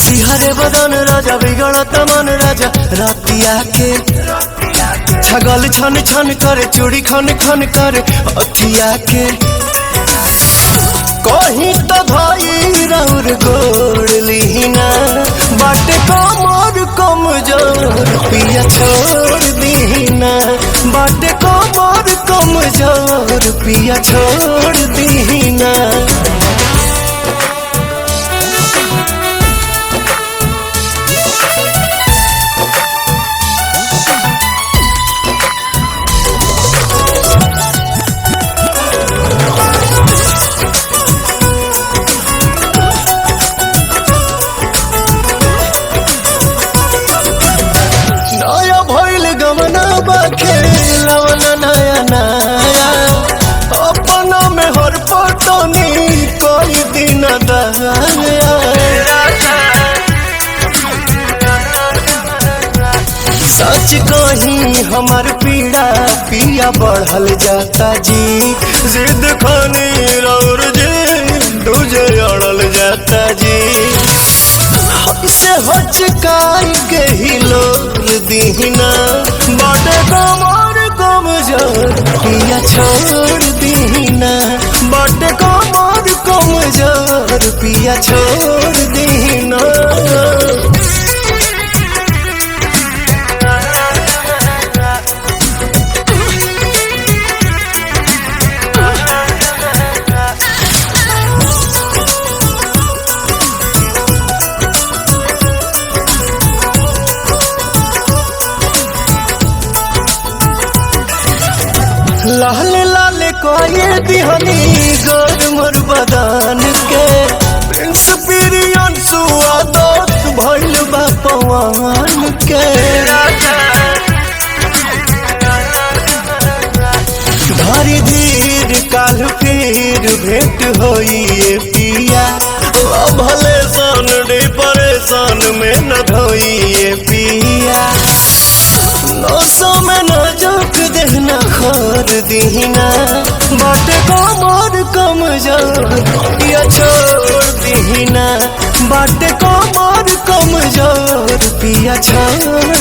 सिहरे बदन राजा बिगड़त मन राजा रातिया के छगल छन छन करे चूड़ी खन खन करे अखिया के कहीं तो भाई राउर गोड़ लीना बाटे कमर कमजोर पिया छोड़ दीना बाटे कमर कमजोर पिया छोड़ दीना। खेलवना नया नया अपना में हर पटनी कोई दिन दया सच कहीं हमार पीड़ा पिया बढ़ल जाता जी जिद खानी और जी दूजे अड़ल जाता जी से हचकाई के ही लोर दीना बाटे कमर कमजोर पिया छोड़ दीना बाटे कमर कमजोर पिया छोड़ दीना। लाल लाल कोई दिहनी गोर मोर बदन के प्रिंस पिरियन सुआदत भइल बा पवन के धरी धीर काल फिर भेंट होई पिया भले सन डिप्रेशन में न धोई पिया नौसों में न जोक देना खोर दीना बाटे कमर कमजोर पिया छोड़ दीना बाटे कमर कमजोर पिया छोड़